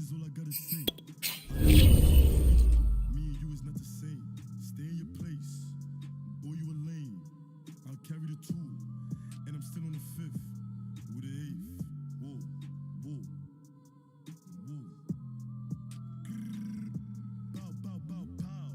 is all I gotta say. Me and you is not the same. Stay in your place. Boy, you a lame. I'll carry the 2, and I'm still on the 5th with the 8th. Whoa, whoa, whoa. Grrr. Bow, bow, bow, pow.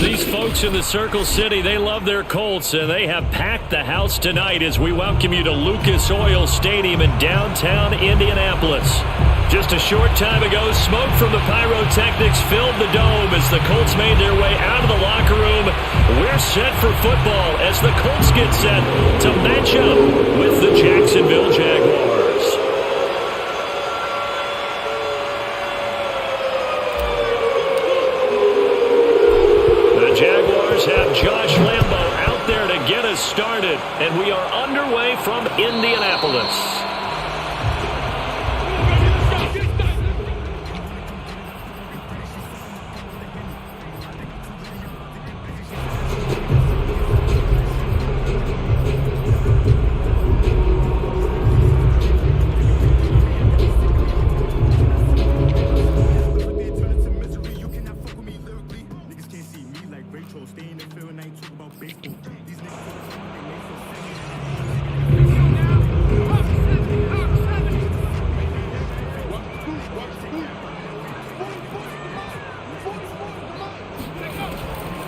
These folks in the Circle City, they love their Colts, and they have packed the house tonight as we welcome you to Lucas Oil Stadium in downtown Indianapolis. Just a short time ago, smoke from the pyrotechnics filled the dome as the Colts made their way out of the locker room. We're set for football as the Colts get set to match up with the Jacksonville Jaguars. Jaguars have Josh Lambo out there to get us started, and we are underway from Indianapolis.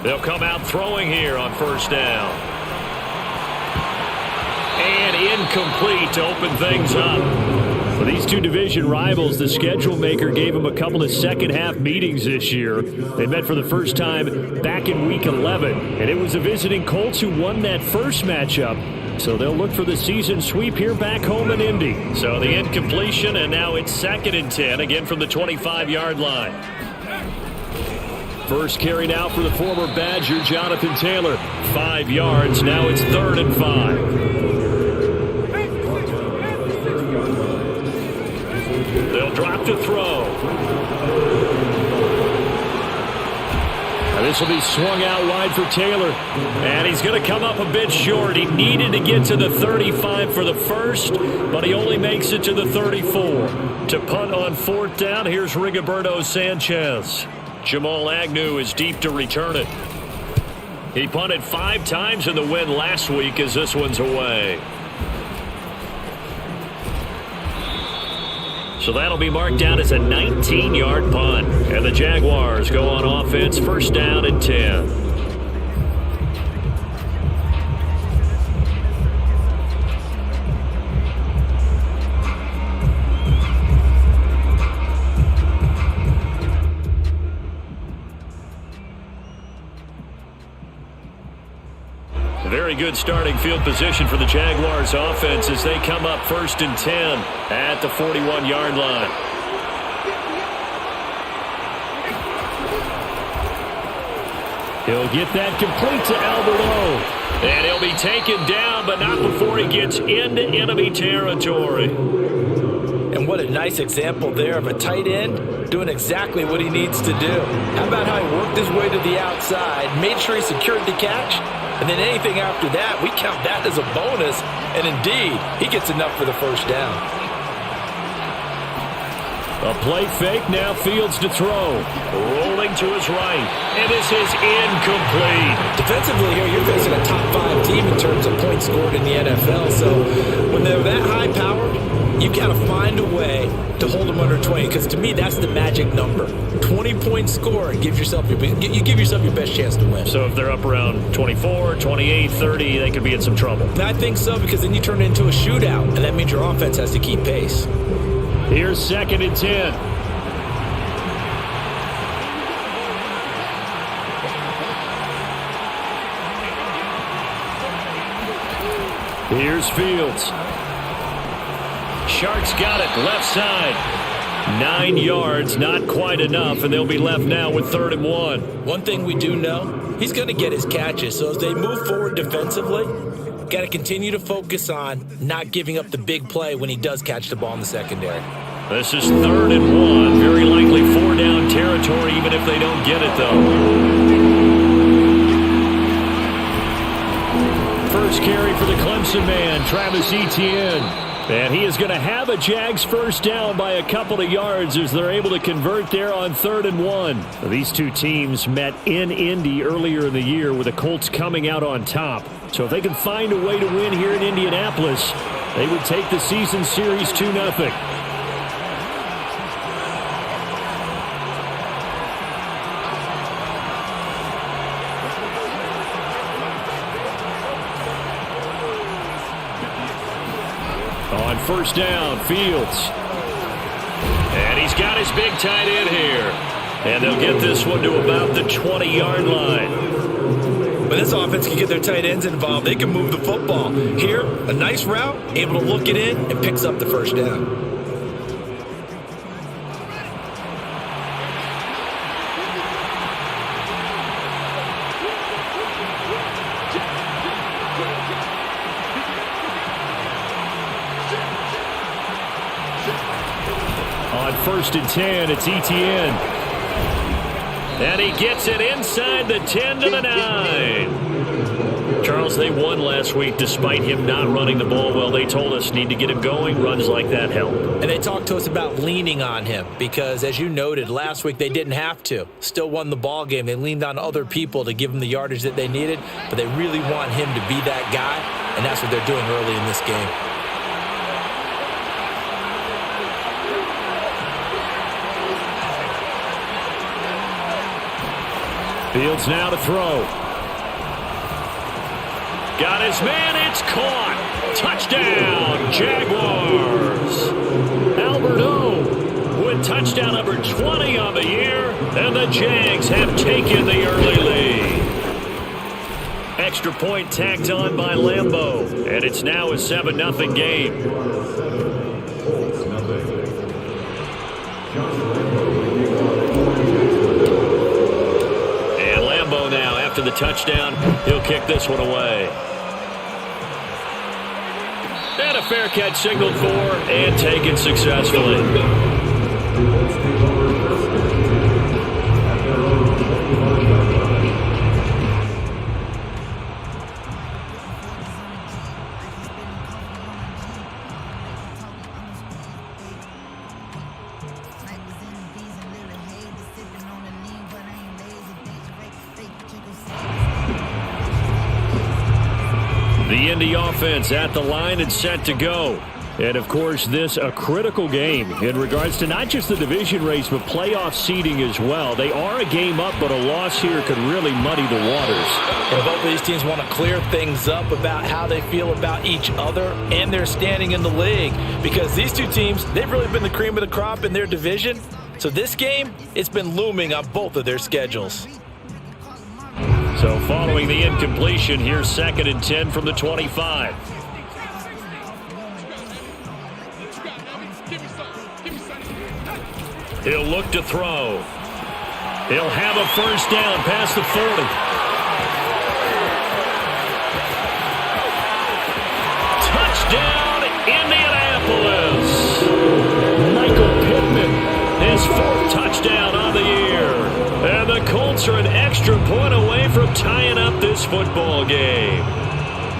They'll come out throwing here on first down. And incomplete to open things up. For these two division rivals, the schedule maker gave them a couple of second-half meetings this year. They met for the first time back in Week 11, and it was the visiting Colts who won that first matchup. So they'll look for the season sweep here back home in Indy. So the incompletion, and now it's 2nd and 10, again from the 25-yard line. First carry now for the former Badger, Jonathan Taylor. 5 yards. Now it's 3rd and 5. They'll drop to throw. And this will be swung out wide for Taylor. And he's going to come up a bit short. He needed to get to the 35 for the first, but he only makes it to the 34. To punt on 4th down, here's Rigoberto Sanchez. Jamal Agnew is deep to return it. He punted 5 times in the win last week as this one's away. So that'll be marked down as a 19-yard punt. And the Jaguars go on offense, 1st down and 10. Very good starting field position for the Jaguars offense as they come up 1st and 10 at the 41-yard line. He'll get that complete to Albert O. And he'll be taken down, but not before he gets into enemy territory. And what a nice example there of a tight end doing exactly what he needs to do. How about how he worked his way to the outside, made sure he secured the catch, and then anything after that, we count that as a bonus. And indeed, he gets enough for the first down. A play fake, now Fields to throw. Rolling to his right. And this is incomplete. Defensively here, you're facing a top 5 team in terms of points scored in the NFL. So when they're that high powered, you got to find a way to hold them under 20. Because to me, that's the magic number. 20-point score and you give yourself your best chance to win. So if they're up around 24, 28, 30, they could be in some trouble. I think so, because then you turn it into a shootout, and that means your offense has to keep pace. Here's 2nd and 10. Here's Fields. Sharks got it, left side. 9 yards, not quite enough, and they'll be left now with 3rd and 1. One thing we do know, he's going to get his catches. So as they move forward defensively, Got to continue to focus on not giving up the big play when he does catch the ball in the secondary. This is 3rd and 1. Very likely 4-down territory, even if they don't get it, though. First carry for the Clemson man, Travis Etienne. And he is going to have a Jags first down by a couple of yards as they're able to convert there on 3rd and 1. These two teams met in Indy earlier in the year with the Colts coming out on top. So if they can find a way to win here in Indianapolis, they would take the season series 2-0. On first down, Fields. And he's got his big tight end here. And they'll get this one to about the 20-yard line. When this offense can get their tight ends involved, they can move the football. Here, a nice route, able to look it in, and picks up the first down. On 1st and 10, it's Etienne. And he gets it inside the 10 to the 9. Charles, they won last week despite him not running the ball well. They told us need to get him going. Runs like that help. And they talked to us about leaning on him because, as you noted, last week they didn't have to. Still won the ball game. They leaned on other people to give them the yardage that they needed, but they really want him to be that guy, and that's what they're doing early in this game. Fields now to throw. Got his man, it's caught. Touchdown, Jaguars. Albert O with touchdown number 20 on the year, and the Jags have taken the early lead. Extra point tacked on by Lambeau, and it's now a 7-0 game. After the touchdown, he'll kick this one away. And a fair catch signaled for and taken successfully. The Indy offense at the line and set to go. And, of course, this a critical game in regards to not just the division race, but playoff seeding as well. They are a game up, but a loss here could really muddy the waters. And both of these teams want to clear things up about how they feel about each other and their standing in the league. Because these two teams, they've really been the cream of the crop in their division. So this game, it's been looming on both of their schedules. So following the incompletion, here's 2nd and 10 from the 25. He'll look to throw. He'll have a first down past the 40. Touchdown, Indianapolis. Michael Pittman, his 4th touchdown on the year. And the Colts are an extra point away from tying up this football game.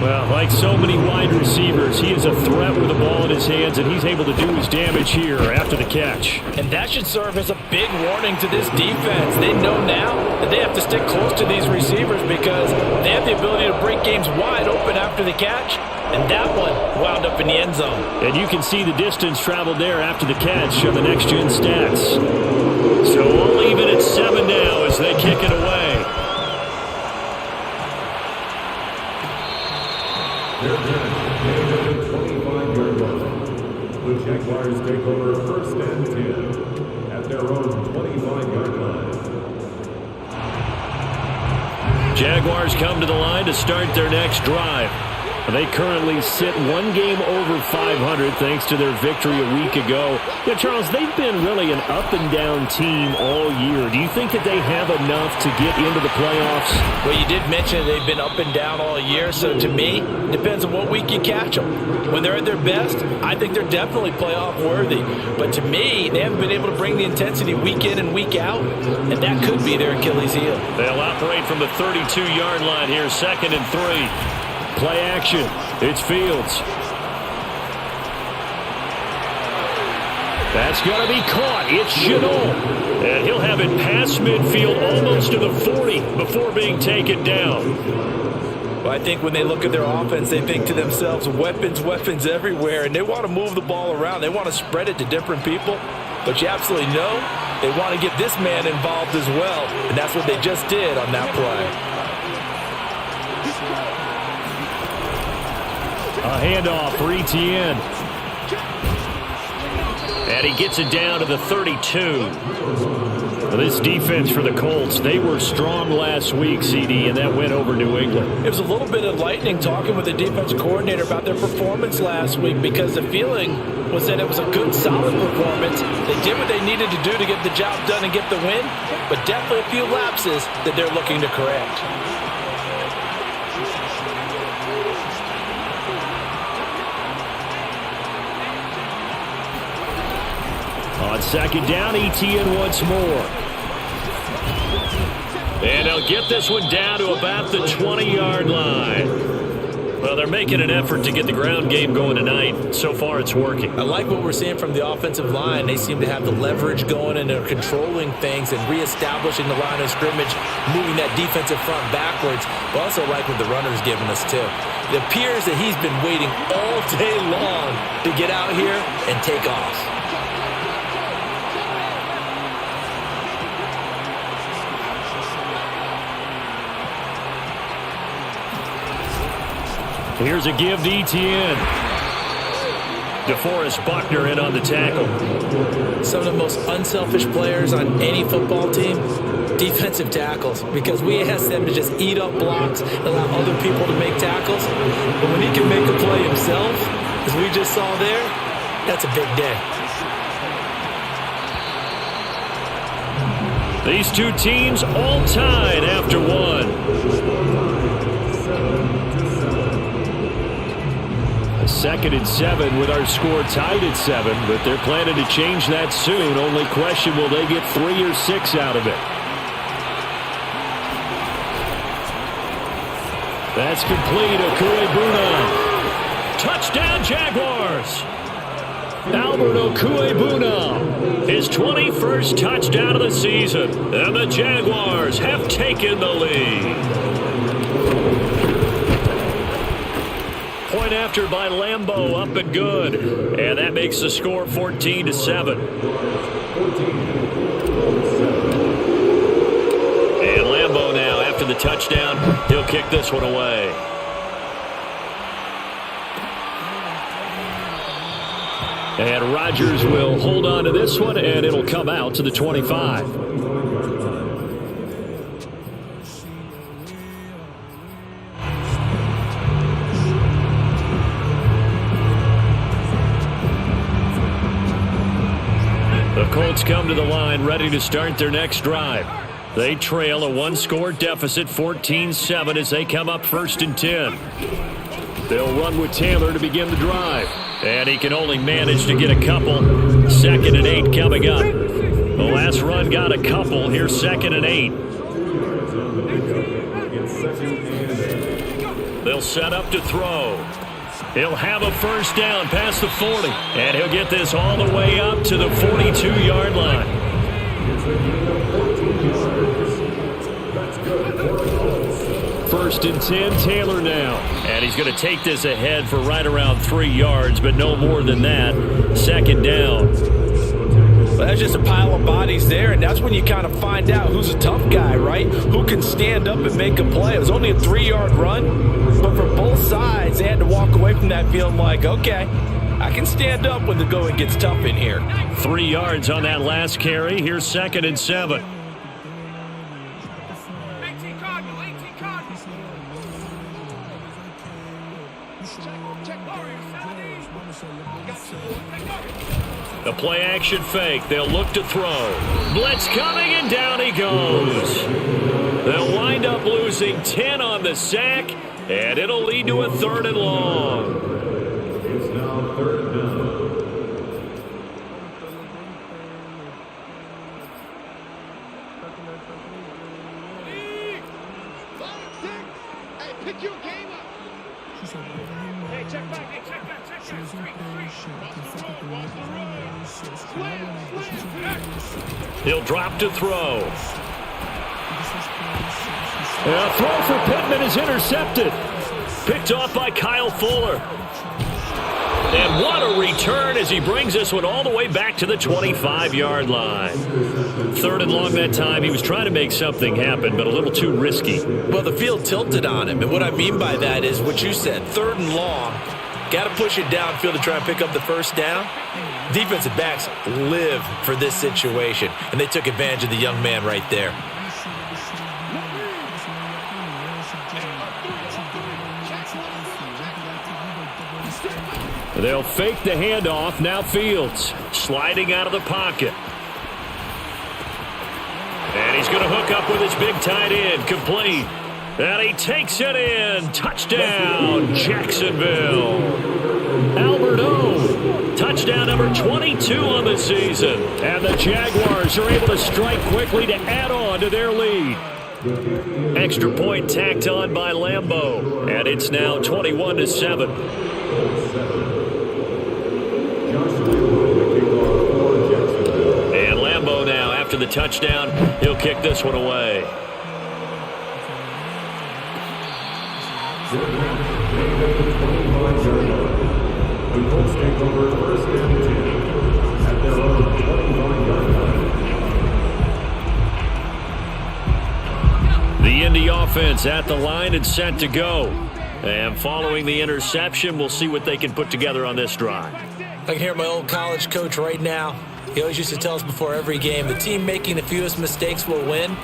Well, like so many wide receivers, he is a threat with the ball in his hands, and he's able to do his damage here after the catch. And that should serve as a big warning to this defense. They know now that they have to stick close to these receivers because they have the ability to break games wide open after the catch. And that one wound up in the end zone. And you can see the distance traveled there after the catch on the next-gen stats. So we'll leave it at 7 now as they kick it away. The Jaguars take over 1st and 10 at their own 25-yard line. Jaguars come to the line to start their next drive. They currently sit one game over 500 thanks to their victory a week ago. Yeah, Charles, they've been really an up-and-down team all year. Do you think that they have enough to get into the playoffs? Well, you did mention they've been up and down all year, so to me, it depends on what week you catch them. When they're at their best, I think they're definitely playoff-worthy. But to me, they haven't been able to bring the intensity week in and week out, and that could be their Achilles heel. They'll operate from the 32-yard line here, 2nd and 3. Play action. It's Fields. That's going to be caught. It's Shenault. And he'll have it past midfield almost to the 40 before being taken down. Well, I think when they look at their offense, they think to themselves, weapons, weapons everywhere, and they want to move the ball around. They want to spread it to different people. But you absolutely know they want to get this man involved as well, and that's what they just did on that play. A handoff for Etienne. And he gets it down to the 32. This defense for the Colts, they were strong last week, CD, and that went over New England. It was a little bit enlightening talking with the defense coordinator about their performance last week because the feeling was that it was a good, solid performance. They did what they needed to do to get the job done and get the win, but definitely a few lapses that they're looking to correct. On 2nd down, Etienne once more. And they'll get this one down to about the 20-yard line. Well, they're making an effort to get the ground game going tonight. So far, it's working. I like what we're seeing from the offensive line. They seem to have the leverage going, and they're controlling things and reestablishing the line of scrimmage, moving that defensive front backwards. But also like what the runner's giving us, too. It appears that he's been waiting all day long to get out here and take off. Here's a give to Etienne. DeForest Buckner in on the tackle. Some of the most unselfish players on any football team, defensive tackles, because we ask them to just eat up blocks, allow other people to make tackles. But when he can make a play himself, as we just saw there, that's a big day. These two teams all tied after one. 2nd and 7 with our score tied at 7, but they're planning to change that soon. Only question, will they get 3 or 6 out of it? That's complete. Okuegbuna. Touchdown, Jaguars. Albert Okuegbuna, his 21st touchdown of the season, and the Jaguars have taken the lead. Point after by Lambeau, up and good. And that makes the score 14-7. And Lambeau now, after the touchdown, he'll kick this one away. And Rodgers will hold on to this one, and it'll come out to the 25. The Colts come to the line ready to start their next drive. They trail a one-score deficit, 14-7, as they come up 1st and 10. They'll run with Taylor to begin the drive. And he can only manage to get a couple. 2nd and 8 coming up. The last run got a couple. Here's 2nd and 8. They'll set up to throw. He'll have a first down past the 40. And he'll get this all the way up to the 42-yard line. First and 10, Taylor now. And he's going to take this ahead for right around 3 yards, but no more than that. 2nd down. Well, that's just a pile of bodies there, and that's when you kind of find out who's a tough guy, right? Who can stand up and make a play. It was only a 3-yard run, but for both sides, they had to walk away from that feeling like, okay, I can stand up when the going gets tough in here. 3 yards on that last carry. Here's 2nd and 7. The play action fake. They'll look to throw. Blitz coming, and down he goes. They'll wind up losing 10 on the sack, and it'll lead to a 3rd and long. It's now 3rd down. Pick your game up. Hey, check back. Hey, check back. He'll drop to throw. A throw for Pittman is intercepted. Picked off by Kyle Fuller. And what a return as he brings this one all the way back to the 25-yard line. 3rd and long that time. He was trying to make something happen, but a little too risky. Well, the field tilted on him, and what I mean by that is what you said, 3rd and long. Got to push it downfield to try and pick up the 1st down. Defensive backs live for this situation, and they took advantage of the young man right there. They'll fake the handoff. Now Fields sliding out of the pocket. And he's going to hook up with his big tight end. Complete. And he takes it in. Touchdown, Jacksonville. Albert O. Touchdown number 22 on the season. And the Jaguars are able to strike quickly to add on to their lead. Extra point tacked on by Lambeau. And it's now 21-7. And Lambeau now, after the touchdown, he'll kick this one away. The Colts take over 1st and 10 at their own 25-yard line. The Indy offense at the line and set to go. And following the interception, we'll see what they can put together on this drive. I can hear my old college coach right now. He always used to tell us before every game, the team making the fewest mistakes will win.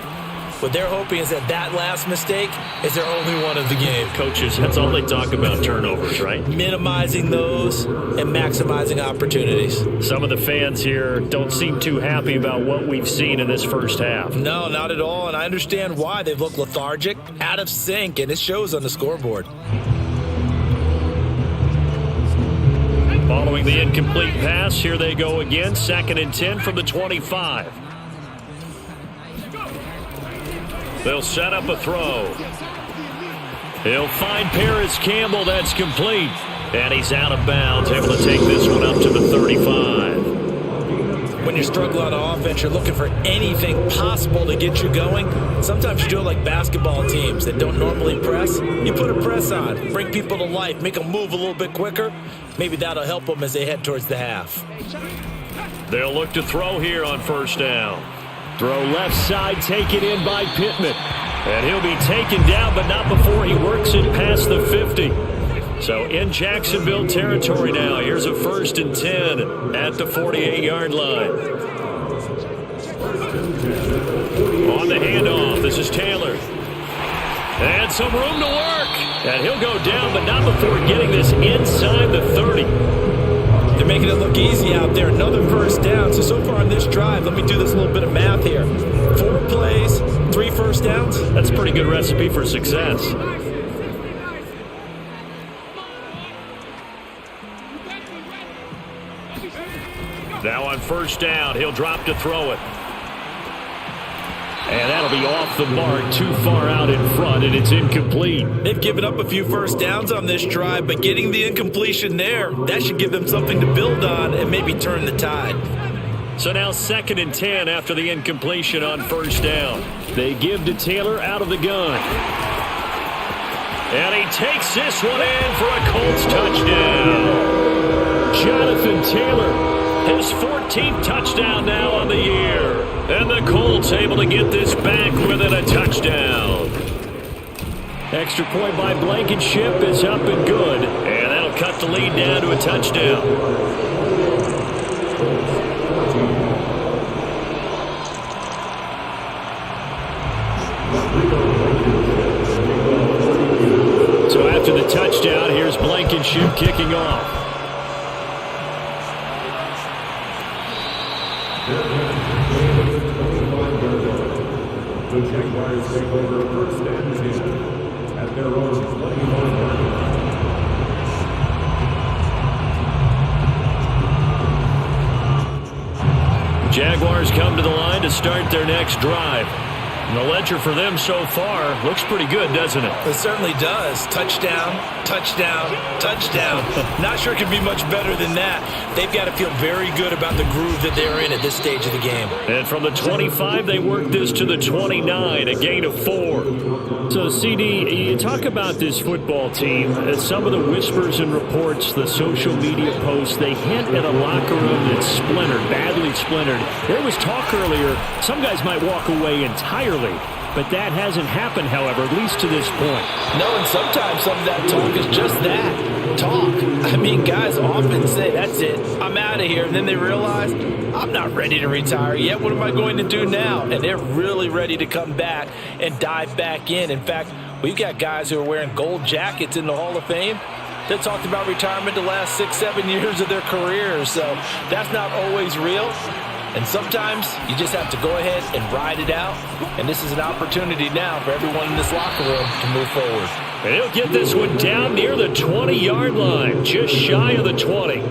What they're hoping is that last mistake is their only one of the game. Coaches, that's all they talk about, turnovers, right? Minimizing those and maximizing opportunities. Some of the fans here don't seem too happy about what we've seen in this first half. No, not at all, and I understand why. They've looked lethargic, out of sync, and it shows on the scoreboard. Following the incomplete pass, here they go again. 2nd and 10 from the 25. They'll set up a throw. He'll find Paris Campbell. That's complete. And he's out of bounds, able to take this one up to the 35. When you're struggling on offense, you're looking for anything possible to get you going. Sometimes you do it like basketball teams that don't normally press. You put a press on, bring people to life, make them move a little bit quicker. Maybe that'll help them as they head towards the half. They'll look to throw here on 1st down. Throw left side, taken in by Pittman. And he'll be taken down, but not before he works it past the 50. So in Jacksonville territory now. Here's a 1st and 10 at the 48-yard line. On the handoff, this is Taylor. And some room to work. And he'll go down, but not before getting this inside the 30. They're making it look easy out there. Another 1st down. So far on this drive, let me do this little bit of math here. 4 plays, 3 1st downs. That's a pretty good recipe for success. Now on 1st down, he'll drop to throw it. And that'll be off the mark, too far out in front, and it's incomplete. They've given up a few 1st downs on this drive, but getting the incompletion there, that should give them something to build on and maybe turn the tide. So now 2nd and 10 after the incompletion on 1st down. They give to Taylor out of the gun. And he takes this one in for a Colts touchdown. Jonathan Taylor, his 14th touchdown now on the year. And the Colts able to get this back within a touchdown. Extra point by Blankenship is up and good. And that'll cut the lead down to a touchdown. So after the touchdown, here's Blankenship. championship kicking off. The Jaguars take over first and 10 at their own 21-yard line. Jaguars come to the line to start their next drive. And the ledger for them so far looks pretty good, doesn't it? It certainly does. Touchdown, touchdown, touchdown. Not sure it could be much better than that. They've got to feel very good about the groove that they're in at this stage of the game. And from the 25, they work this to the 29, a gain of 4. So, CD, you talk about this football team. Some of the whispers and reports, the social media posts, they hint at a locker room that's splintered, badly splintered. There was talk earlier, some guys might walk away entirely. But that hasn't happened, however, at least to this point. No, and sometimes some of that talk is just that, talk. I mean, guys often say, that's it, I'm out of here. And then they realize, I'm not ready to retire yet. What am I going to do now? And they're really ready to come back and dive back in. In fact, we've got guys who are wearing gold jackets in the Hall of Fame that talked about retirement the last 6-7 years of their careers. So that's not always real. And sometimes you just have to go ahead and ride it out. And this is an opportunity now for everyone in this locker room to move forward. And he'll get this one down near the 20-yard line, just shy of the 20.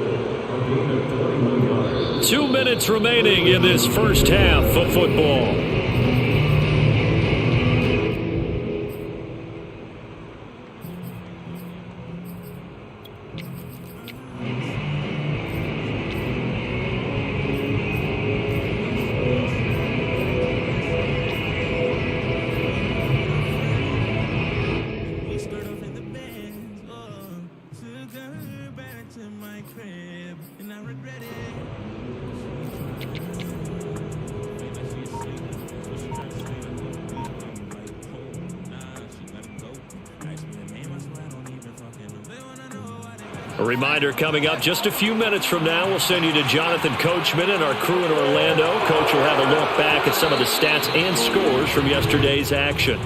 2 minutes remaining in this first half of football. A reminder coming up just a few minutes from now, we'll send you to Jonathan Coachman and our crew in Orlando. Coach will have a look back at some of the stats and scores from yesterday's action.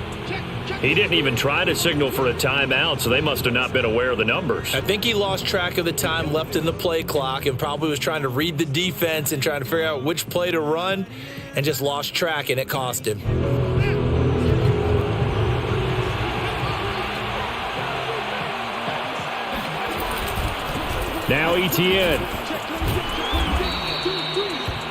He didn't even try to signal for a timeout, so they must have not been aware of the numbers. I think he lost track of the time left in the play clock and probably was trying to read the defense and trying to figure out which play to run and just lost track, and it cost him. Now Etienne.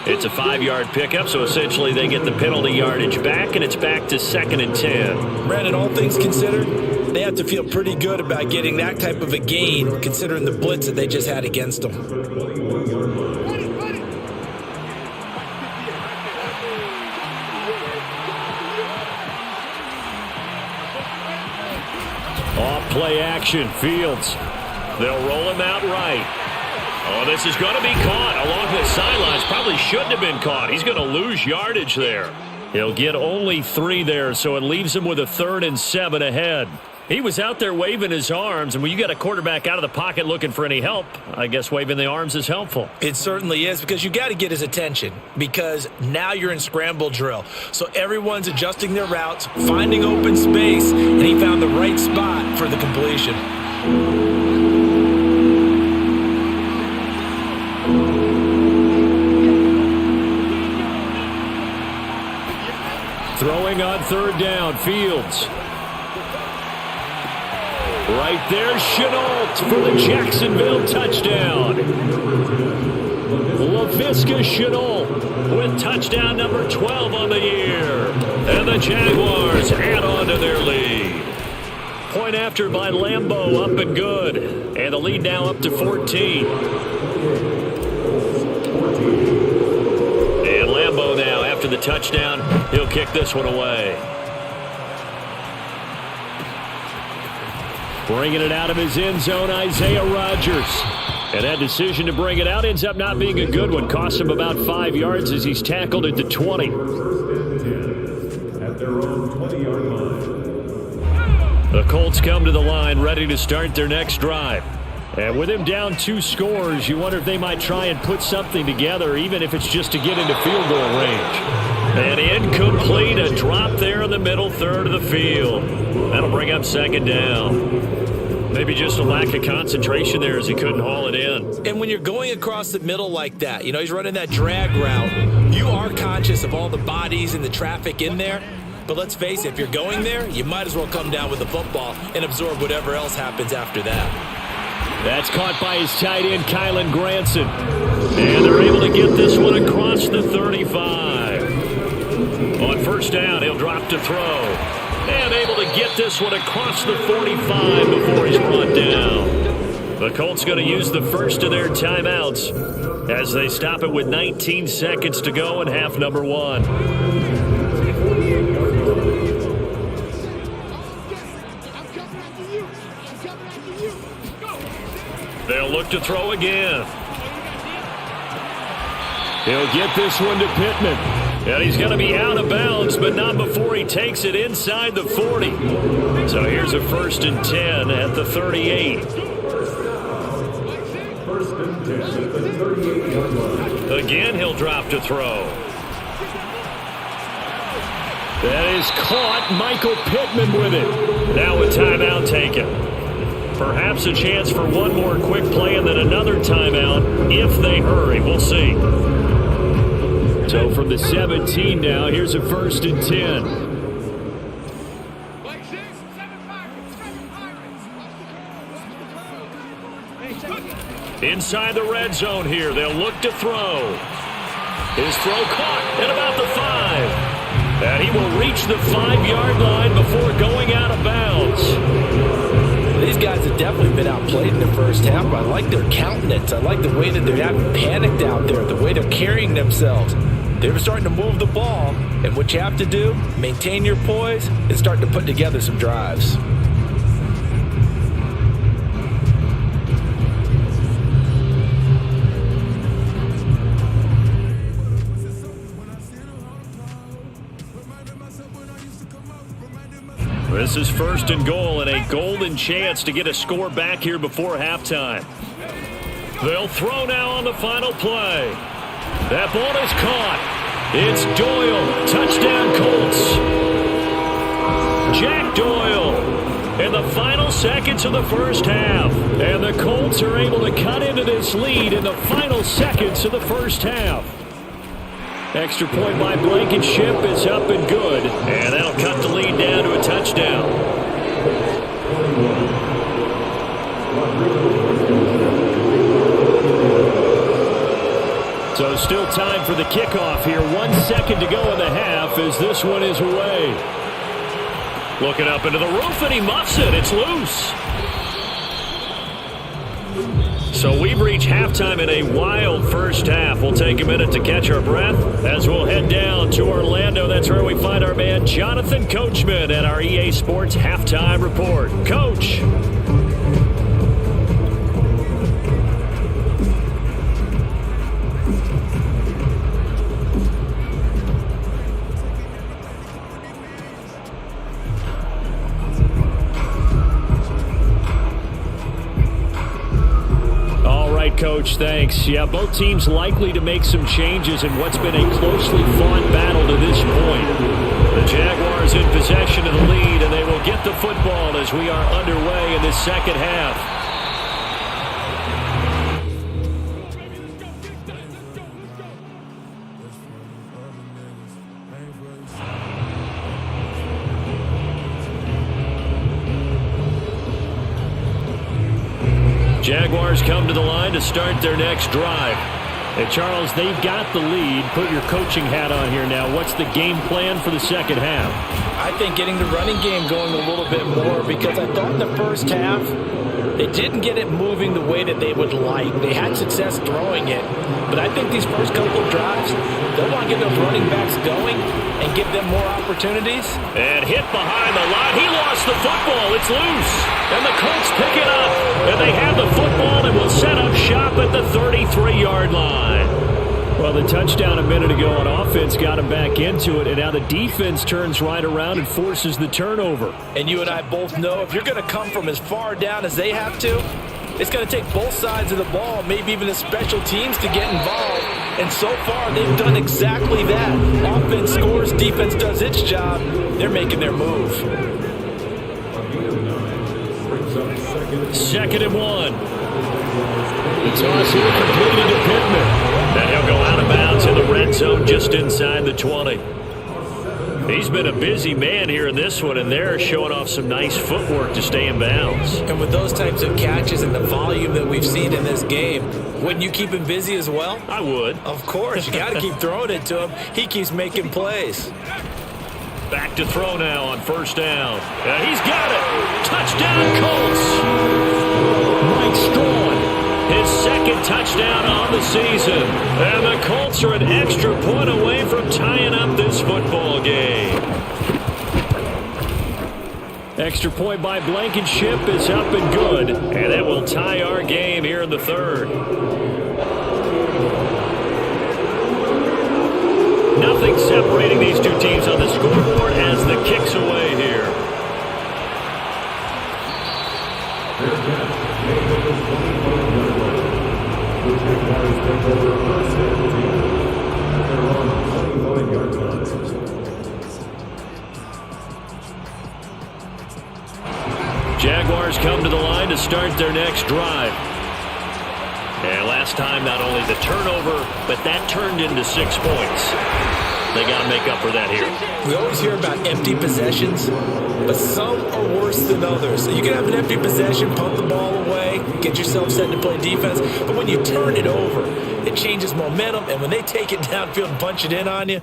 It's a 5-yard pickup, so essentially they get the penalty yardage back, and it's back to 2nd and 10. Brandon, all things considered, they have to feel pretty good about getting that type of a gain, considering the blitz that they just had against them. Off play action, Fields. They'll roll him out right. Oh, this is going to be caught along the sidelines. Probably shouldn't have been caught. He's going to lose yardage there. He'll get only 3 there, so it leaves him with a 3rd and 7 ahead. He was out there waving his arms, and when you got a quarterback out of the pocket looking for any help, I guess waving the arms is helpful. It certainly is, because you got to get his attention, because now you're in scramble drill. So everyone's adjusting their routes, finding open space, and he found the right spot for the completion. Throwing on 3rd down, Fields. Right there, Shenault for the Jacksonville touchdown. Laviska Shenault with touchdown number 12 on the year. And the Jaguars add on to their lead. Point after by Lambo, up and good. And the lead now up to 14. And Lambo now, after the touchdown, he'll kick this one away. Bringing it out of his end zone, Isaiah Rodgers. And that decision to bring it out ends up not being a good one. Costs him about 5 yards as he's tackled at the 20. At their own 20-yard line. The Colts come to the line ready to start their next drive. And with him down 2 scores, you wonder if they might try and put something together, even if it's just to get into field goal range. And incomplete, a drop there in the middle third of the field. That'll bring up 2nd down. Maybe just a lack of concentration there as he couldn't haul it in. And when you're going across the middle like that, you know, he's running that drag route, you are conscious of all the bodies and the traffic in there. But let's face it, if you're going there, you might as well come down with the football and absorb whatever else happens after that. That's caught by his tight end, Kylen Granson. And they're able to get this one across the 35. On first down, he'll drop to throw. And able to get this one across the 45 before he's brought down. The Colts going to use the first of their timeouts as they stop it with 19 seconds to go in half number 1. They'll look to throw again. He'll get this one to Pittman. And he's going to be out of bounds, but not before he takes it inside the 40. So here's a 1st and 10 at the 38. 1st and 10 at the 38-yard line. Again, he'll drop to throw. That is caught. Michael Pittman with it. Now a timeout taken. Perhaps a chance for one more quick play and then another timeout if they hurry. We'll see. So from the 17 now, here's a 1st and 10. Inside the red zone here, they'll look to throw. His throw caught at about the 5. And he will reach the 5-yard line before going out of bounds. These guys have definitely been outplayed in the first half, but I like their countenance. I like the way that they haven't panicked out there, the way they're carrying themselves. They're starting to move the ball, and what you have to do, maintain your poise, and start to put together some drives. This is 1st and goal and a golden chance to get a score back here before halftime. They'll throw now on the final play. That ball is caught. It's Doyle. Touchdown Colts. Jack Doyle in the final seconds of the first half. And the Colts are able to cut into this lead in the final seconds of the first half. Extra point by Blankenship is up and good. And that'll cut the lead down to a touchdown. So still time for the kickoff here. 1 second to go in the half as this one is away. Looking up into the roof and he muffs it. It's loose. So we've reached halftime in a wild first half. We'll take a minute to catch our breath as we'll head down to Orlando. That's where we find our man Jonathan Coachman at our EA Sports Halftime Report. Coach. Coach, thanks. Yeah, both teams likely to make some changes in what's been a closely fought battle to this point. The Jaguars in possession of the lead, and they will get the football as we are underway in this second half. Jaguars come to the line to start their next drive. Hey, Charles, they've got the lead. Put your coaching hat on here now. What's the game plan for the second half? I think getting the running game going a little bit more because I thought in the first half they didn't get it moving the way that they would like. They had success throwing it. But I think these first couple of drives, they'll want to get those running backs going and give them more opportunities. And hit behind the line. He lost the football. It's loose. And the Colts pick it up. And they have the football and will set up shop at the 33-yard line. Well, the touchdown a minute ago on offense got him back into it, and now the defense turns right around and forces the turnover. And you and I both know if you're going to come from as far down as they have to, it's going to take both sides of the ball, maybe even the special teams to get involved. And so far, they've done exactly that. Offense scores, defense does its job. They're making their move. Brings up 2nd 2nd and 1. The toss here completed to Pittman. And he'll go out of bounds in the red zone just inside the 20. He's been a busy man here in this one, and they're showing off some nice footwork to stay in bounds. And with those types of catches and the volume that we've seen in this game, wouldn't you keep him busy as well? I would. Of course. You got to keep throwing it to him. He keeps making plays. Back to throw now on 1st down. He's got it. Touchdown, Colts. Mike Strawn, his 2nd touchdown on the season. And the Colts are an extra point away from tying up this football game. Extra point by Blankenship is up and good. And that will tie our game here in the 3rd. Nothing separating these two teams on the scoreboard as the kick's away here. Jaguars come to the line to start their next drive. And last time, not only the turnover, but that turned into 6 points. They got to make up for that here. We always hear about empty possessions, but some are worse than others. So you can have an empty possession, punt the ball away, get yourself set to play defense. But when you turn it over, it changes momentum. And when they take it downfield and punch it in on you,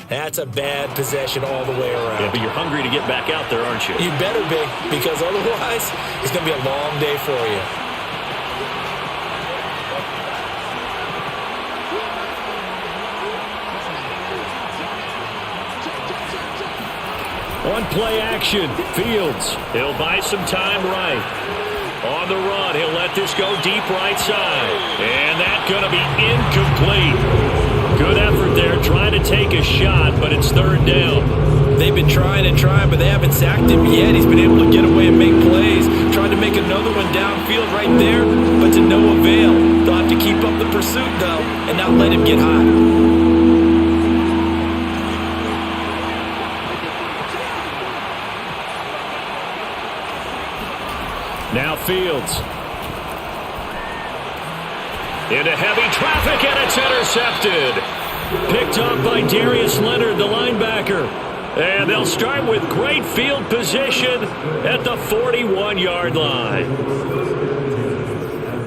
that's a bad possession all the way around. Yeah, but you're hungry to get back out there, aren't you? You better be, because otherwise, it's going to be a long day for you. On play action, Fields. He'll buy some time right. On the run, he'll let this go deep right side. And that's going to be incomplete. Good effort there, trying to take a shot, but it's 3rd down. They've been trying and trying, but they haven't sacked him yet. He's been able to get away and make plays. Tried to make another one downfield right there, but to no avail. They'll have to keep up the pursuit, though, and not let him get hot. Now Fields. Into heavy traffic, and it's intercepted. Picked off by Darius Leonard, the linebacker. And they'll start with great field position at the 41-yard line. At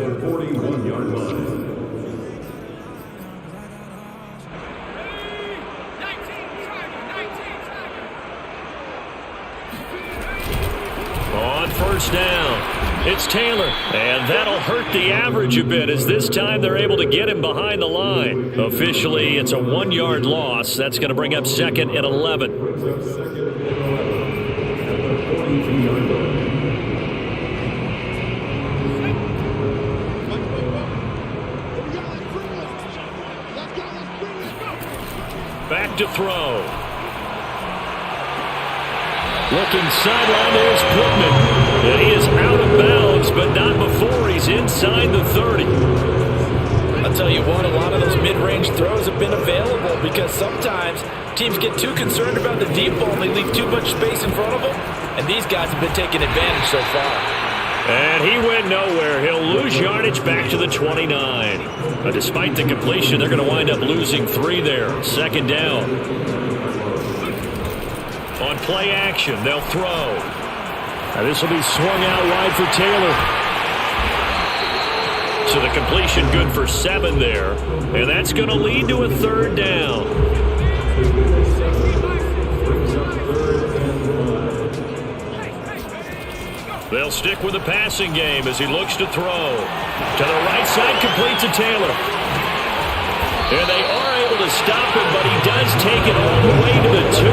the 41-yard line. On 1st down, it's Taylor, and that'll hurt the average a bit as this time they're able to get him behind the line. Officially, it's a 1-yard loss. That's going to bring up 2nd and 11. Back to throw. Looking sideline, there's Pittman. And he is out of bounds, but not before he's inside the 30. I'll tell you what, a lot of those mid-range throws have been available because sometimes teams get too concerned about the deep ball and they leave too much space in front of them. And these guys have been taking advantage so far. And he went nowhere. He'll lose yardage back to the 29. Despite the completion, they're going to wind up losing 3 there. 2nd down. On play action, they'll throw. And this will be swung out wide for Taylor. So the completion good for 7 there. And that's going to lead to a 3rd down. They'll stick with the passing game as he looks to throw. To the right side, complete to Taylor. And they are able to stop him, but he does take it all the way to the 2.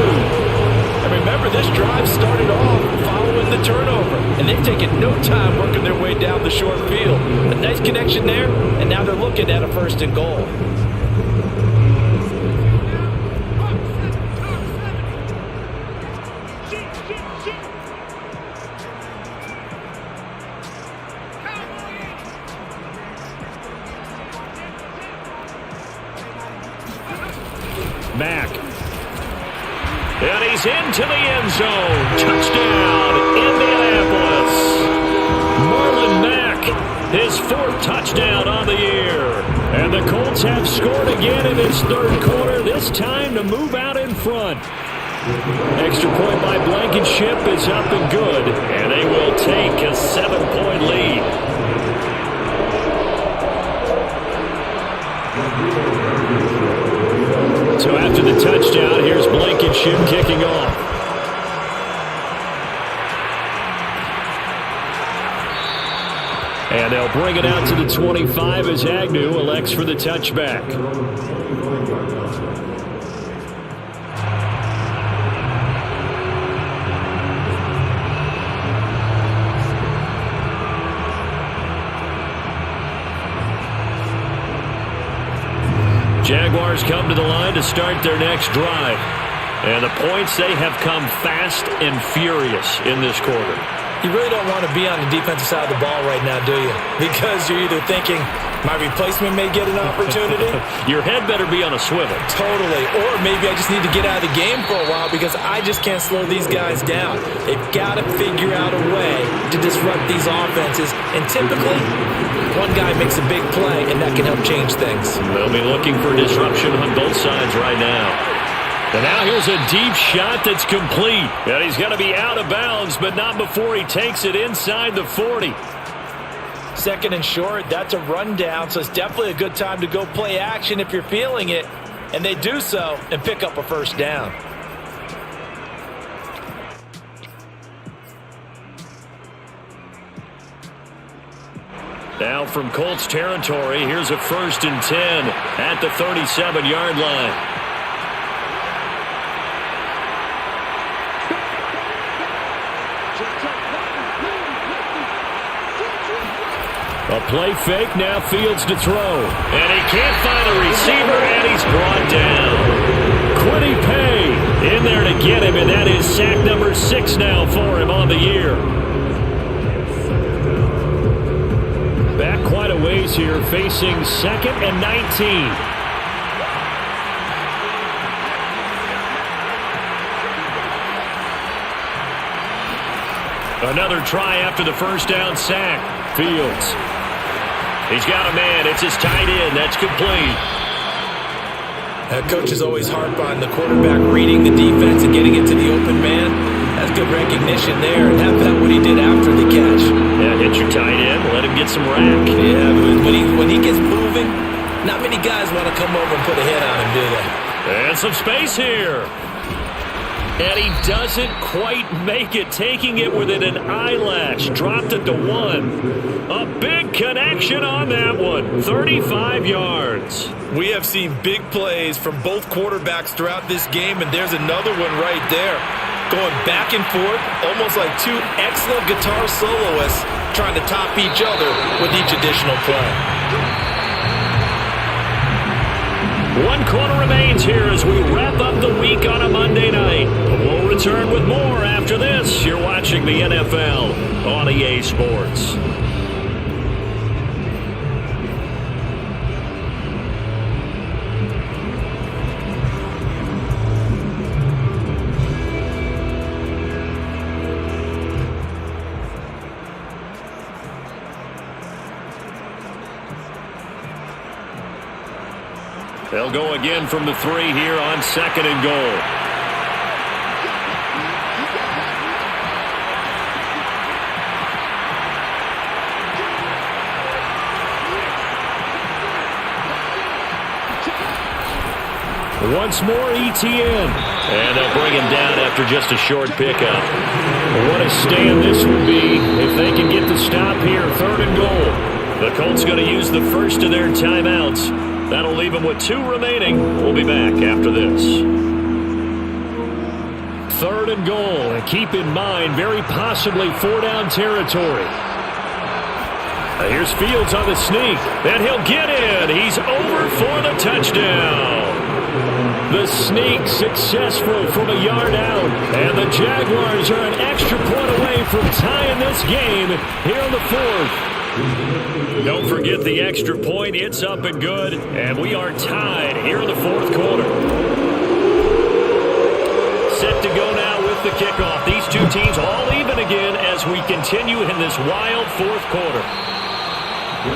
And remember, this drive started off following the turnover. And they've taken no time working their way down the short field. A nice connection there, and now they're looking at a 1st and goal. Back. And he's into the end zone. Touchdown, Indianapolis. Marlon his 4th touchdown on the year. And the Colts have scored again in this 3rd quarter, this time to move out in front. Extra point by Blankenship is up and good, and they will take a 7-point lead. So after the touchdown, here's Blankenship kicking off. And they'll bring it out to the 25 as Agnew elects for the touchback. Jaguars come to the line to start their next drive. And the points, they have come fast and furious in this quarter. You really don't want to be on the defensive side of the ball right now, do you? Because you're either thinking, my replacement may get an opportunity. Your head better be on a swivel. Totally. Or maybe I just need to get out of the game for a while because I just can't slow these guys down. They've got to figure out a way to disrupt these offenses. And typically, one guy makes a big play, and that can help change things. They'll be looking for disruption on both sides right now. And now here's a deep shot that's complete. And he's going to be out of bounds, but not before he takes it inside the 40. 2nd and short, that's a rundown, so it's definitely a good time to go play action if you're feeling it. And they do so and pick up a 1st down. Now from Colts territory, here's a 1st and 10 at the 37-yard line. A play fake, now Fields to throw. And he can't find a receiver, and he's brought down. Kwity Paye in there to get him, and that is sack number 6 now for him on the year. Back quite a ways here, facing 2nd and 19. Another try after the 1st down sack. Fields. He's got a man. It's his tight end. That's complete. Coaches always harp on the quarterback reading the defense and getting it to the open man. That's good recognition there. And how about what he did after the catch? Yeah, hit your tight end. Let him get some rack. Yeah, when he gets moving, not many guys want to come over and put a hit on him, do they? And some space here. And he doesn't quite make it, taking it within an eyelash. Dropped it to 1. A big connection on that one. 35 yards. We have seen big plays from both quarterbacks throughout this game, and there's another one right there. Going back and forth, almost like 2 excellent guitar soloists trying to top each other with each additional play. 1 quarter remains here as we wrap up the week on a Monday night. We'll return with more after this. You're watching the NFL on EA Sports. They'll go again from the 3 here on 2nd and goal. Once more, ETN. And they'll bring him down after just a short pickup. What a stand this would be if they can get the stop here. 3rd and goal. The Colts going to use the first of their timeouts. That'll leave them with 2 remaining. We'll be back after this. 3rd and goal. And keep in mind, very possibly 4-down territory. Here's Fields on the sneak. And he'll get in. He's over for the touchdown. The sneak successful from a yard out. And the Jaguars are an extra point away from tying this game here in the 4th. Don't forget the extra point. It's up and good. And we are tied here in the 4th quarter. Set to go now with the kickoff. These 2 teams all even again as we continue in this wild 4th quarter. The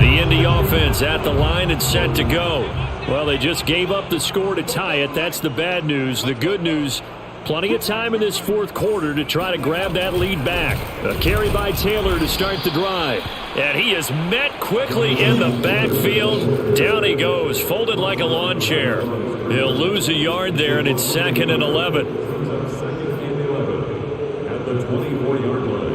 Indy offense at the line and set to go. Well, they just gave up the score to tie it. That's the bad news. The good news, plenty of time in this fourth quarter to try to grab that lead back. A carry by Taylor to start the drive. And he is met quickly in the backfield. Down he goes, folded like a lawn chair. He'll lose a yard there, and it's 2nd and 11. Second and 11 at the 24-yard line.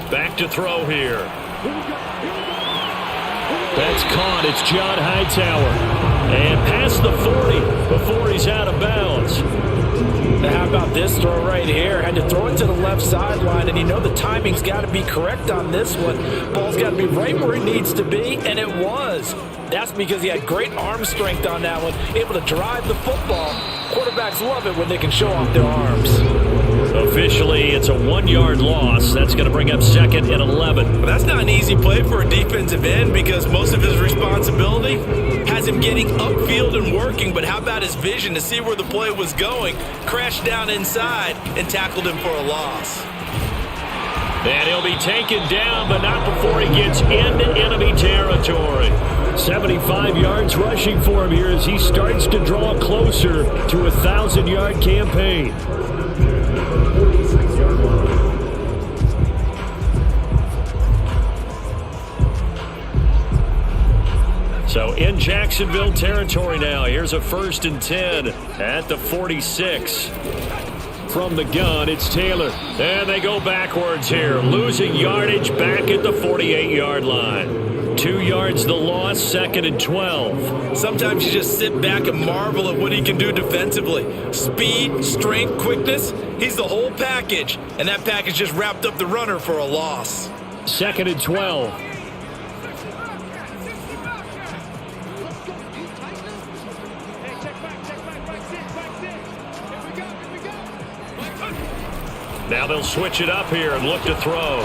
Back to throw here. That's caught. It's John Hightower. And past the 40 before he's out of bounds. Now how about this throw right here? Had to throw it to the left sideline, and you know the timing's got to be correct on this one. Ball's got to be right where it needs to be, and it was. That's because he had great arm strength on that one, able to drive the football. Quarterbacks love it when they can show off their arms. Officially, it's a 1-yard loss. That's going to bring up 2nd and 11. Well, that's not an easy play for a defensive end because most of his responsibility has him getting upfield and working, but how about his vision to see where the play was going? Crashed down inside and tackled him for a loss. And he'll be taken down, but not before he gets into enemy territory. 75 yards rushing for him here as he starts to draw closer to a 1,000-yard campaign. So in Jacksonville territory now. Here's a 1st and 10 at the 46. From the gun, it's Taylor. And they go backwards here. Losing yardage back at the 48-yard line. 2 yards the loss, 2nd and 12. Sometimes you just sit back and marvel at what he can do defensively. Speed, strength, quickness, he's the whole package. And that package just wrapped up the runner for a loss. 2nd and 12. Now they'll switch it up here and look to throw.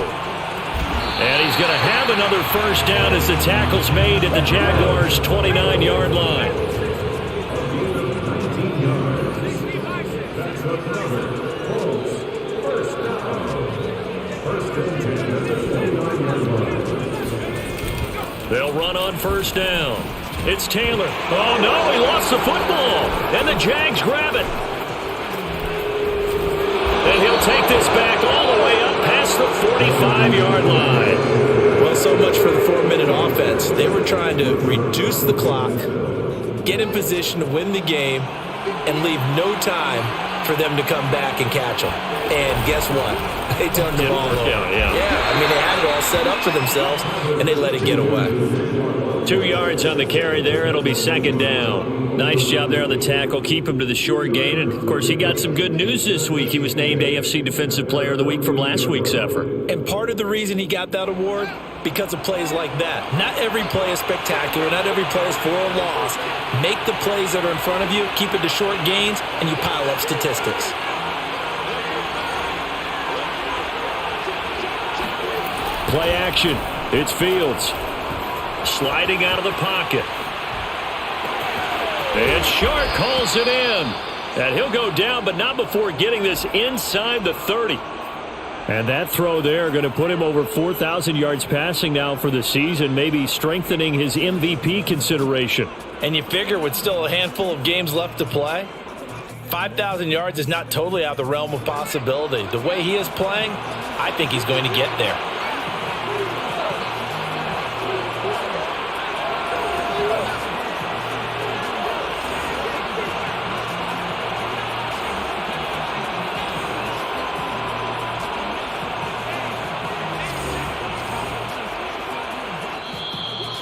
And he's going to have another 1st down as the tackle's made at the Jaguars' 29-yard line. They'll run on 1st down. It's Taylor. Oh, no, he lost the football. And the Jags grab it. And he'll take this back all the way up past the 45-yard line. Well, so much for the 4-minute offense. They were trying to reduce the clock, get in position to win the game, and leave no time for them to come back and catch them. And guess what? They turned the ball over. Yeah, I mean, they had it all set up for themselves, and they let it get away. 2 yards on the carry there. It'll be 2nd down. Nice job there on the tackle. Keep him to the short gain. And, of course, he got some good news this week. He was named AFC Defensive Player of the Week from last week's effort. And part of the reason he got that award, because of plays like that. Not every play is spectacular. Not every play is for a loss. Make the plays that are in front of you, keep it to short gains, and you pile up statistics. Play action. It's Fields. Sliding out of the pocket. And Shark calls it in. And he'll go down, but not before getting this inside the 30. And that throw there going to put him over 4,000 yards passing now for the season, maybe strengthening his MVP consideration. And you figure with still a handful of games left to play, 5,000 yards is not totally out of the realm of possibility. The way he is playing, I think he's going to get there.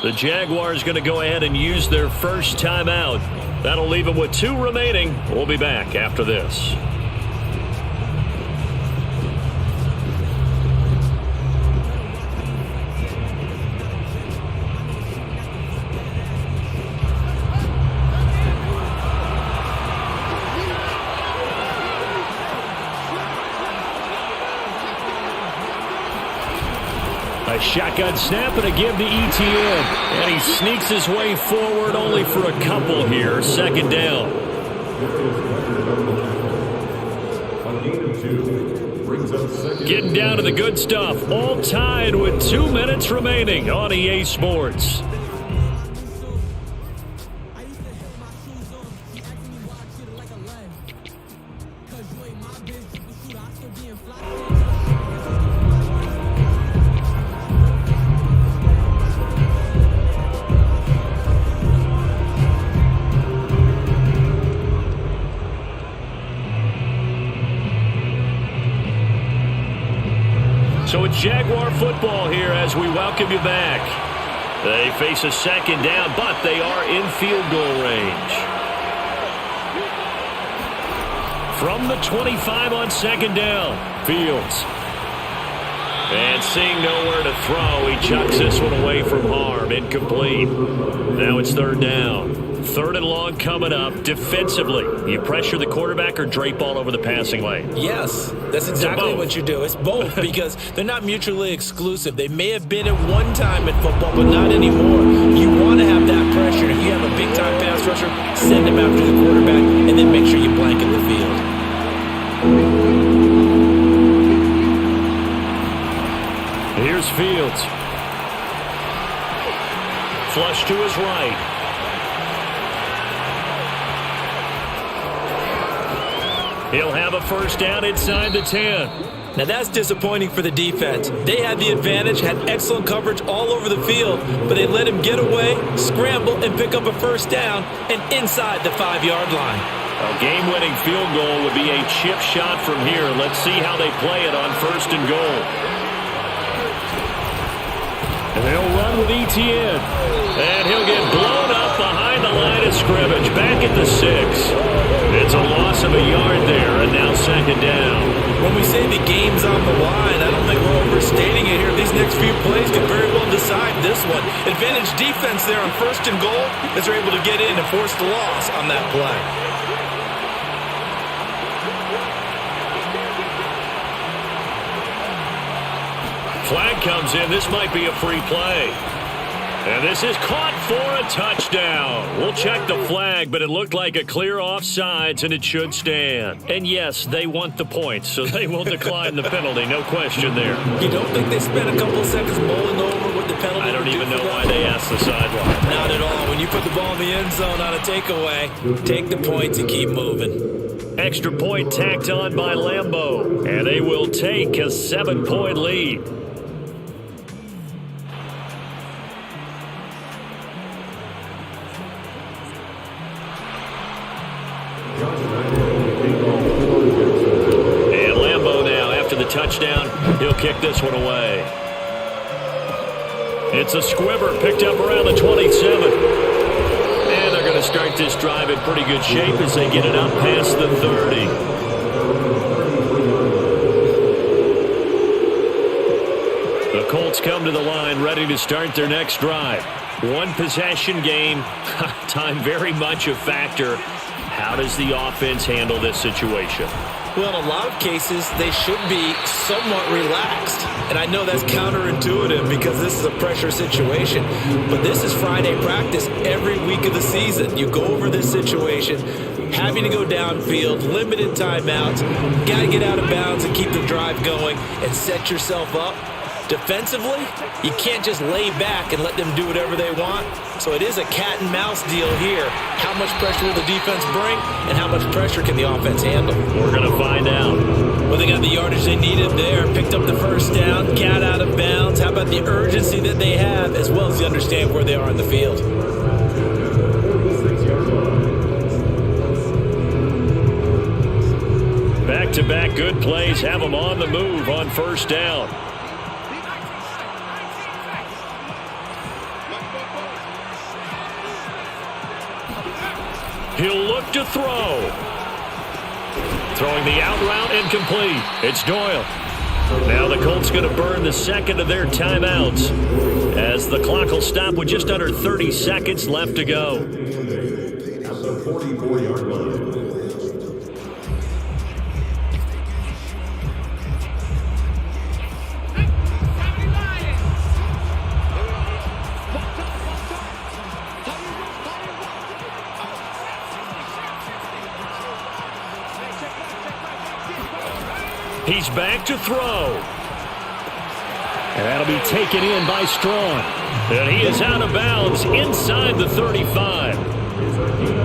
The Jaguars going to go ahead and use their first timeout. That'll leave them with 2 remaining. We'll be back after this. A shotgun snap and a give to Etienne. And he sneaks his way forward only for a couple here. Second down. Getting down to the good stuff. All tied with 2 minutes remaining on EA Sports. So it's Jaguar football here as we welcome you back. They face a second down, but they are in field goal range. From the 25 on second down, Fields. And seeing nowhere to throw, he chucks this one away from harm. Incomplete. Now it's third down. Third and long coming up. Defensively, you pressure the quarterback or drape all over the passing lane? Yes, that's exactly what you do. It's both because they're not mutually exclusive. They may have been at one time in football, but not anymore. You want to have that pressure. If you have a big-time pass rusher, send him after the quarterback, and then make sure you blanket the field. Here's Fields. Flush to his right. He'll have a first down inside the 10. Now that's disappointing for the defense. They had the advantage, had excellent coverage all over the field, but they let him get away, scramble, and pick up a first down and inside the 5-yard line. A game-winning field goal would be a chip shot from here. Let's see how they play it on first and goal. And they'll run with Etienne. And he'll get blown up behind the line of scrimmage. Back at the 6. It's a loss of a yard there, and now second down. When we say the game's on the line, I don't think we're overstating it here. These next few plays could very well decide this one. Advantage defense there on first and goal as they're able to get in and force the loss on that play. Flag comes in. This might be a free play. And this is caught for a touchdown. We'll check the flag, but it looked like a clear offsides, and it should stand. And yes, they want the points, so they will decline the penalty. No question there. You don't think they spent a couple of seconds mulling over what the penalty? I don't even know why they asked the sideline. Not at all. When you put the ball in the end zone on a takeaway, take the points and keep moving. Extra point tacked on by Lambeau, and they will take a 7-point lead. And Lambeau now, after the touchdown, he'll kick this one away. It's a squibber picked up around the 27. And they're going to start this drive in pretty good shape as they get it up past the 30. The Colts come to the line ready to start their next drive. One possession game, time very much a factor. How does the offense handle this situation? Well, in a lot of cases, they should be somewhat relaxed. And I know that's counterintuitive because this is a pressure situation. But this is Friday practice every week of the season. You go over this situation, having to go downfield, limited timeouts, got to get out of bounds and keep the drive going and set yourself up. Defensively, you can't just lay back and let them do whatever they want. So it is a cat and mouse deal here. How much pressure will the defense bring, and how much pressure can the offense handle? We're going to find out. Well, they got the yardage they needed there. Picked up the first down, got out of bounds. How about the urgency that they have, as well as they understand where they are in the field? Back-to-back good plays have them on the move on first down. He'll look to throw. Throwing the out route incomplete. It's Doyle. Now the Colts going to burn the second of their timeouts as the clock will stop with just under 30 seconds left to go. At the 44-yard line. He's back to throw. And that'll be taken in by Strachan. And he is out of bounds inside the 35.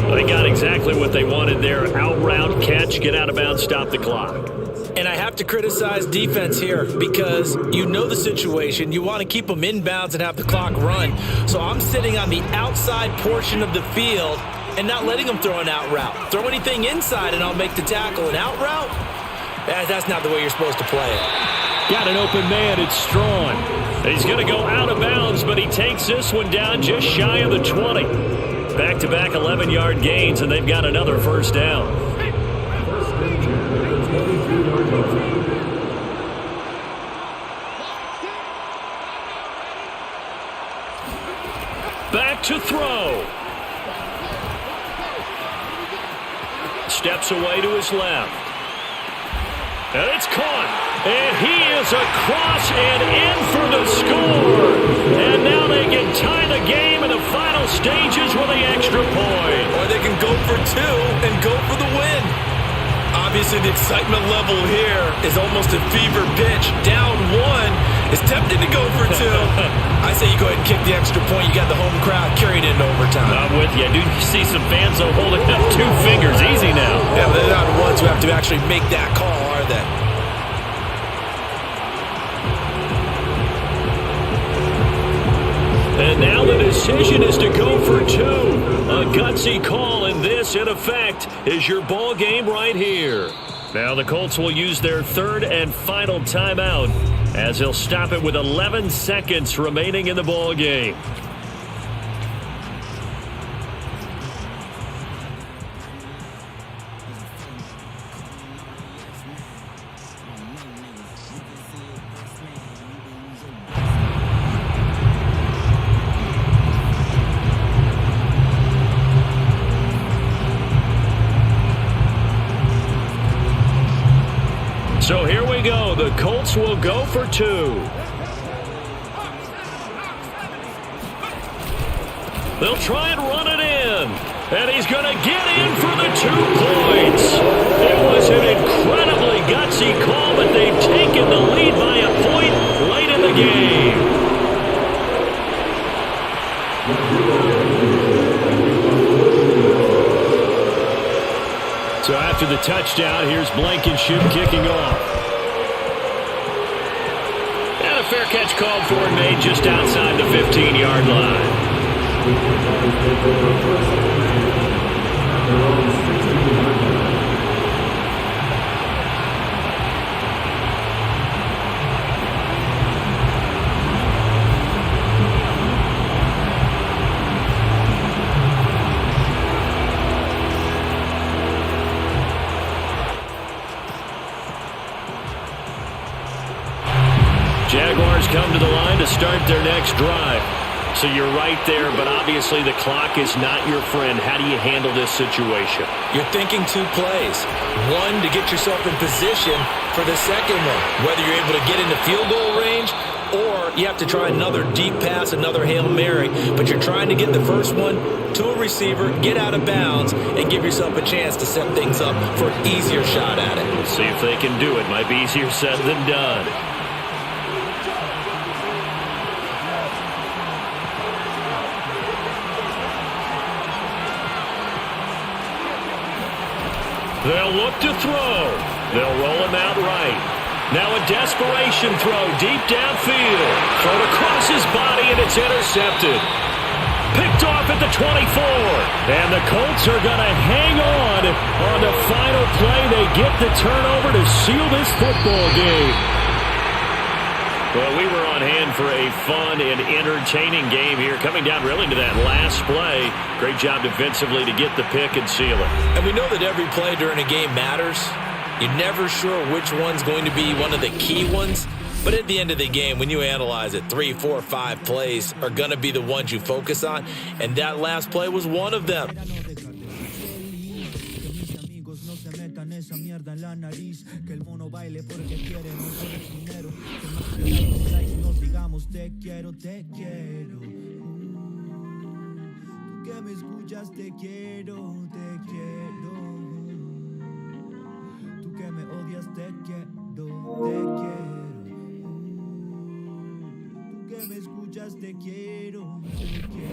They got exactly what they wanted there. Out route, catch, get out of bounds, stop the clock. And I have to criticize defense here because you know the situation. You want to keep them inbounds and have the clock run. So I'm sitting on the outside portion of the field and not letting them throw an out route. Throw anything inside and I'll make the tackle. An out route? That's not the way you're supposed to play it. Got an open man. It's Strachan. He's going to go out of bounds, but he takes this one down just shy of the 20. Back-to-back 11-yard gains, and they've got another first down. Back to throw. Steps away to his left. And it's caught. And he is across and in for the score. And now they can tie the game in the final stages with the extra point. Or they can go for two and go for the win. Obviously, the excitement level here is almost a fever pitch. Down one is tempted to go for two. I say you go ahead and kick the extra point. You got the home crowd carried into overtime. I'm with you. Do you see some fans though holding up two fingers? Easy now. Yeah, they're not the ones who have to actually make that call, are they? And now the decision is to go for two. A gutsy call, and this, in effect, is your ball game right here. Now the Colts will use their third and final timeout as they'll stop it with 11 seconds remaining in the ball game. So here we go. The Colts will go for two. They'll try and run it in. And he's going to get in for the 2 points. It was an incredibly gutsy call, but they've taken the lead by a point late in the game. So after the touchdown, here's Blankenship kicking off. And a fair catch called for and made just outside the 15-yard line. Jaguars come to the line to start their next drive. So you're right there, but obviously the clock is not your friend. How do you handle this situation? You're thinking 2 plays. One, to get yourself in position for the second one. Whether you're able to get into field goal range or you have to try another deep pass, another Hail Mary. But you're trying to get the first one to a receiver, get out of bounds, and give yourself a chance to set things up for an easier shot at it. We'll see if they can do it. Might be easier said than done. They'll look to throw. They'll roll him out right. Now a desperation throw deep downfield. Thrown across his body, and it's intercepted. Picked off at the 24. And the Colts are going to hang on the final play. They get the turnover to seal this football game. Well, we were on hand for a fun and entertaining game here. Coming down really to that last play. Great job defensively to get the pick and seal it. And we know that every play during a game matters. You're never sure which one's going to be one of the key ones. But at the end of the game, when you analyze it, 3, 4, 5 plays are going to be the ones you focus on. And that last play was one of them. Te quiero, te quiero. Tú que me escuchas, te quiero, te quiero. Tú que me odias, te quiero. te quiero.